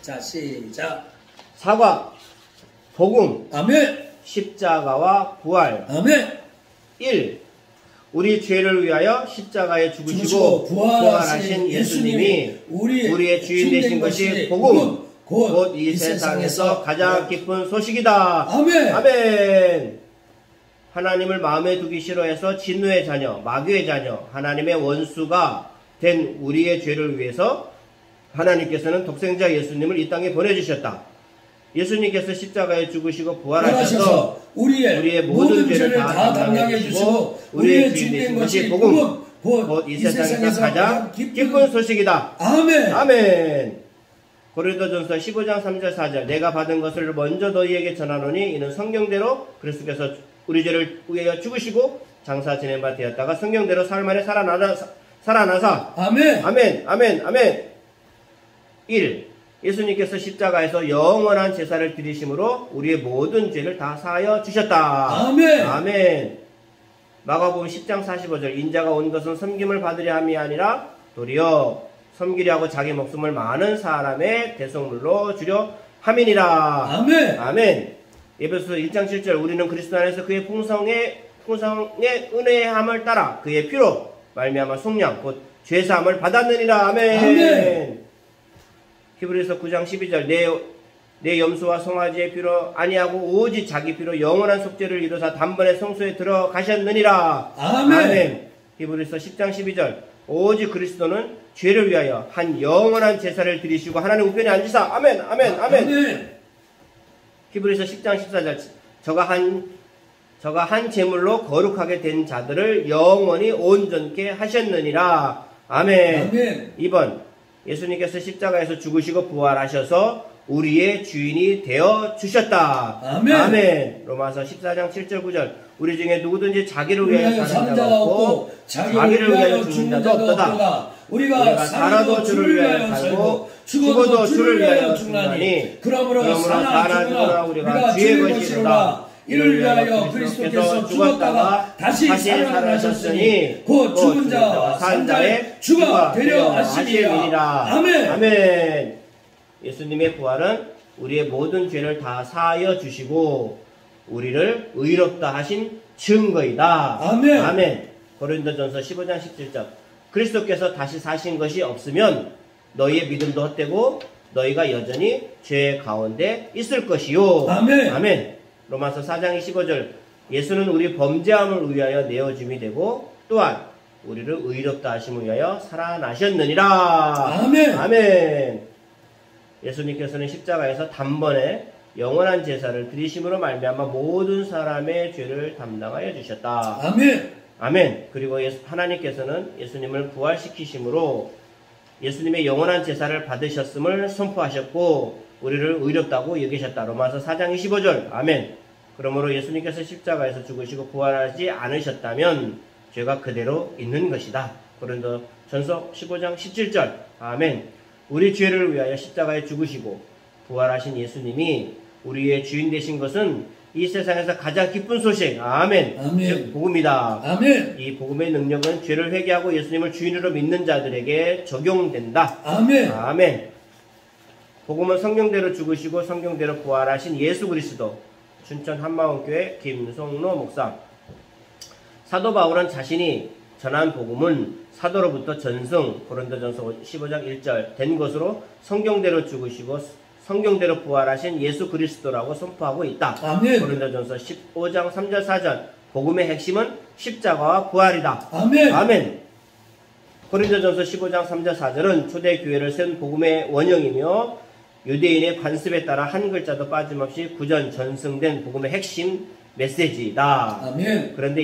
자, 시작. 사과, 복음, 아멘. 십자가와 부활. 아멘. 1. 우리 죄를 위하여 십자가에 죽으시고 부활하신 예수님이 우리의 주인 되신 것이 복음, 곧 이 세상에서 가장 기쁜 소식이다. 아멘. 아멘. 하나님을 마음에 두기 싫어해서 진노의 자녀, 마귀의 자녀, 하나님의 원수가 된 우리의 죄를 위해서 하나님께서는 독생자 예수님을 이 땅에 보내주셨다. 예수님께서 십자가에 죽으시고 부활하셔서 우리의 모든 죄를 다 담당해 주시고 우리의 주인 되신 것이 복음, 곧 이 세상에서 가장 기쁜 소식이다. 아멘. 아멘. 고린도전서 15장 3절 4절 내가 받은 것을 먼저 너희에게 전하노니 이는 성경대로 그리스도께서 우리 죄를 위하여 죽으시고 장사 지낸 바 되었다가 성경대로 사흘 만에 살아나사. 아멘. 아멘. 아멘. 아멘. 1. 예수님께서 십자가에서 영원한 제사를 드리심으로 우리의 모든 죄를 다 사하여 주셨다. 아멘. 아멘. 마가복음 10장 45절 인자가 온 것은 섬김을 받으려 함이 아니라 도리어 섬기려 하고 자기 목숨을 많은 사람의 대속물로 주려 함이니라. 아멘. 아멘. 에베소서 1장 7절 우리는 그리스도 안에서 그의 풍성의 은혜함을 따라 그의 피로 말미암아 속량 곧 죄사함을 받았느니라. 아멘. 아멘. 히브리서 9장 12절 내 염소와 송아지의 피로 아니하고 오직 자기 피로 영원한 속죄를 이루사 단번에 성소에 들어가셨느니라. 아멘. 아멘. 히브리서 10장 12절 오직 그리스도는 죄를 위하여 한 영원한 제사를 드리시고 하나님 우편에 앉으사. 아멘. 아멘. 아멘. 아멘. 히브리서 10장 14절 저가 한 제물로 거룩하게 된 자들을 영원히 온전케 하셨느니라. 아멘. 아멘. 2번 예수님께서 십자가에서 죽으시고 부활하셔서 우리의 주인이 되어 주셨다. 아멘. 아멘. 로마서 14장 7절 9절 우리 중에 누구든지 자기를 위하여 사는 자가 없고 자기를 위하여 죽는 자도 없도다. 우리가 살아도 주를 위하여 살고 죽어도 주를 위하여 죽나니 그러므로 사나 죽으나 우리가 주의 것이로다. 이를 위하여 그리스도께서 죽었다가 다시 살아나셨으니 곧 죽은 자와 산 자의 주가 되려 하심이라. 아멘. 아멘. 예수님의 부활은 우리의 모든 죄를 다 사하여 주시고 우리를 의롭다 하신 증거이다. 아멘. 아멘. 고린도전서 15장 17절 그리스도께서 다시 사신 것이 없으면 너희의 믿음도 헛되고 너희가 여전히 죄 가운데 있을 것이요. 아멘. 아멘. 로마서 4장 25절 예수는 우리 범죄함을 위하여 내어줌이 되고 또한 우리를 의롭다 하심을 위하여 살아나셨느니라. 아멘. 아멘. 예수님께서는 십자가에서 단번에 영원한 제사를 드리심으로 말미암아 모든 사람의 죄를 담당하여 주셨다. 아멘. 아멘. 그리고 하나님께서는 예수님을 부활시키심으로 예수님의 영원한 제사를 받으셨음을 선포하셨고 우리를 의롭다고 여기셨다. 로마서 4장 25절. 아멘. 그러므로 예수님께서 십자가에서 죽으시고 부활하지 않으셨다면 죄가 그대로 있는 것이다. 고린도전서 15장 17절. 아멘. 우리 죄를 위하여 십자가에 죽으시고 부활하신 예수님이 우리의 주인 되신 것은 이 세상에서 가장 기쁜 소식. 아멘. 아멘. 즉 복음이다. 아멘. 이 복음의 능력은 죄를 회개하고 예수님을 주인으로 믿는 자들에게 적용된다. 아멘. 아멘. 복음은 성경대로 죽으시고 성경대로 부활하신 예수 그리스도. 춘천 한마음교회 김송로 목사. 사도 바울은 자신이 전한 복음은 사도로부터 전승 고린도전서 15장 1절 된 것으로 성경대로 죽으시고 성경대로 부활하신 예수 그리스도라고 선포하고 있다. 아멘. 고린도전서 15장 3절 4절 복음의 핵심은 십자가와 부활이다. 아멘. 아멘. 고린도전서 15장 3절 4절은 초대교회를 세운 복음의 원형이며 유대인의 관습에 따라 한 글자도 빠짐없이 구전 전승된 복음의 핵심 메시지이다. 아멘. 그런데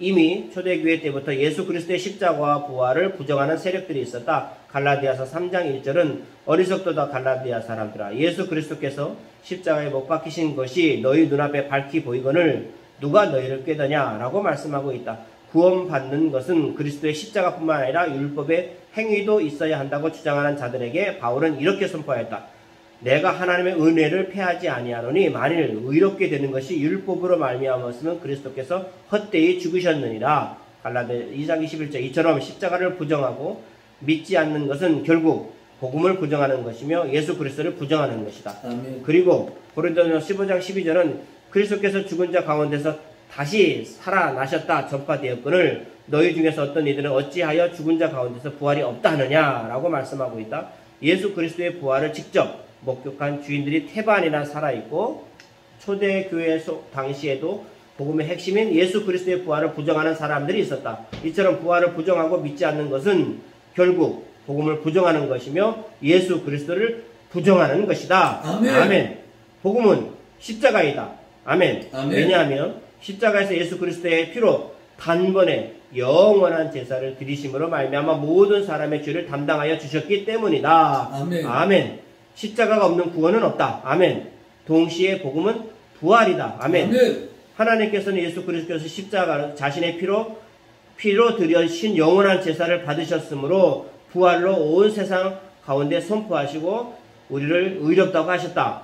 이미 초대교회 때부터 예수 그리스도의 십자가와 부활을 부정하는 세력들이 있었다. 갈라디아서 3장 1절은 어리석도다 갈라디아 사람들아 예수 그리스도께서 십자가에 못 박히신 것이 너희 눈앞에 밝히 보이거늘 누가 너희를 꾀더냐 라고 말씀하고 있다. 구원받는 것은 그리스도의 십자가뿐만 아니라 율법의 행위도 있어야 한다고 주장하는 자들에게 바울은 이렇게 선포하였다. 내가 하나님의 은혜를 패하지 아니하노니 만일 의롭게 되는 것이 율법으로 말미암았으면 그리스도께서 헛되이 죽으셨느니라. 갈라디아 2장 21절 이처럼 십자가를 부정하고 믿지 않는 것은 결국 복음을 부정하는 것이며 예수 그리스도를 부정하는 것이다. 아멘. 그리고 고린도전서 15장 12절은 그리스도께서 죽은 자 가운데서 다시 살아나셨다 전파되었거늘 너희 중에서 어떤 이들은 어찌하여 죽은 자 가운데서 부활이 없다 하느냐라고 말씀하고 있다. 예수 그리스도의 부활을 직접 목격한 주인들이 태반이나 살아있고 초대교회 당시에도 복음의 핵심인 예수 그리스도의 부활을 부정하는 사람들이 있었다. 이처럼 부활을 부정하고 믿지 않는 것은 결국 복음을 부정하는 것이며 예수 그리스도를 부정하는 것이다. 아멘. 아멘. 복음은 십자가이다. 아멘. 아멘. 왜냐하면 십자가에서 예수 그리스도의 피로 단번에 영원한 제사를 드리심으로 말미암아 모든 사람의 죄를 담당하여 주셨기 때문이다. 아멘. 아멘. 십자가가 없는 구원은 없다. 아멘. 동시에 복음은 부활이다. 아멘. 아멘. 하나님께서는 예수 그리스도께서 십자가 자신의 피로 드려신 영원한 제사를 받으셨으므로 부활로 온 세상 가운데 선포하시고 우리를 의롭다고 하셨다.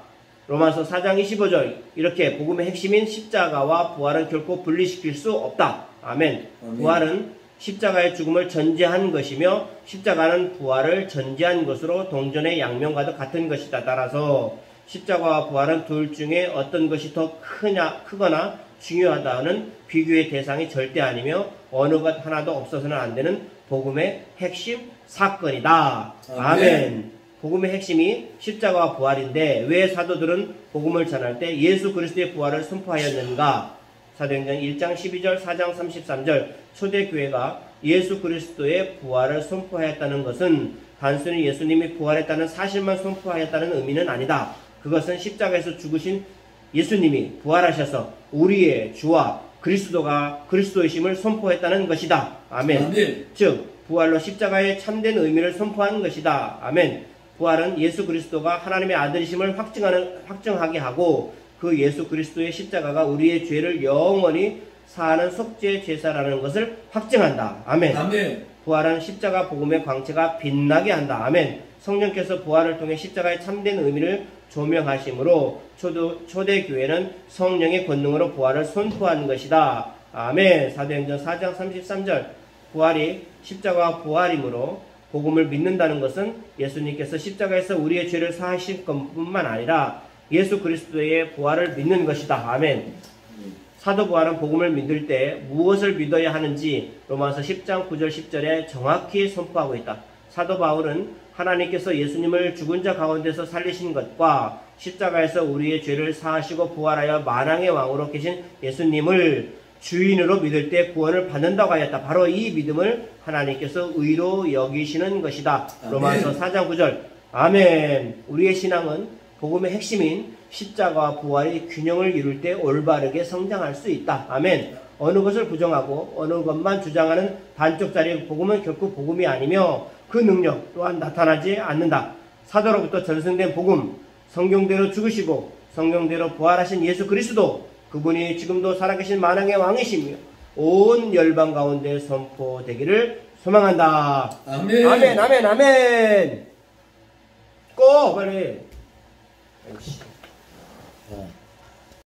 로마서 4장 25절 이렇게 복음의 핵심인 십자가와 부활은 결코 분리시킬 수 없다. 아멘. 아멘. 부활은 십자가의 죽음을 전제한 것이며 십자가는 부활을 전제한 것으로 동전의 양면과도 같은 것이다. 따라서 십자가와 부활은 둘 중에 어떤 것이 더 크거나 중요하다는 비교의 대상이 절대 아니며 어느 것 하나도 없어서는 안 되는 복음의 핵심 사건이다. 아멘. 복음의 핵심이 십자가와 부활인데 왜 사도들은 복음을 전할 때 예수 그리스도의 부활을 선포하였는가? 사도행전 1장 12절, 4장 33절 초대교회가 예수 그리스도의 부활을 선포하였다는 것은 단순히 예수님이 부활했다는 사실만 선포하였다는 의미는 아니다. 그것은 십자가에서 죽으신 예수님이 부활하셔서 우리의 주와 그리스도이심을 선포했다는 것이다. 아멘. 아멘. 즉 부활로 십자가의 참된 의미를 선포하는 것이다. 아멘. 부활은 예수 그리스도가 하나님의 아들이심을 확증하게 하고 그 예수 그리스도의 십자가가 우리의 죄를 영원히 사하는 속죄 제사라는 것을 확증한다. 아멘. 아멘. 부활은 십자가 복음의 광채가 빛나게 한다. 아멘. 성령께서 부활을 통해 십자가의 참된 의미를 조명하심으로 초대교회는 성령의 권능으로 부활을 선포한 것이다. 아멘. 사도행전 4장 33절 부활이 십자가와 부활이므로 복음을 믿는다는 것은 예수님께서 십자가에서 우리의 죄를 사하실 것뿐만 아니라 예수 그리스도의 부활을 믿는 것이다. 아멘. 사도 바울은 복음을 믿을 때 무엇을 믿어야 하는지 로마서 10장 9절 10절에 정확히 선포하고 있다. 사도 바울은 하나님께서 예수님을 죽은 자 가운데서 살리신 것과 십자가에서 우리의 죄를 사하시고 부활하여 만왕의 왕으로 계신 예수님을 주인으로 믿을 때 구원을 받는다고 하였다. 바로 이 믿음을 하나님께서 의로 여기시는 것이다. 로마서 4장 9절. 아멘. 우리의 신앙은 복음의 핵심인 십자가와 부활의 균형을 이룰 때 올바르게 성장할 수 있다. 아멘. 어느 것을 부정하고 어느 것만 주장하는 반쪽짜리 복음은 결코 복음이 아니며 그 능력 또한 나타나지 않는다. 사도로부터 전승된 복음, 성경대로 죽으시고 성경대로 부활하신 예수 그리스도, 그분이 지금도 살아계신 만왕의 왕이시며 온 열방 가운데 선포되기를 소망한다. 아멘. 아멘. 아멘. 아멘. 꼭 빨리.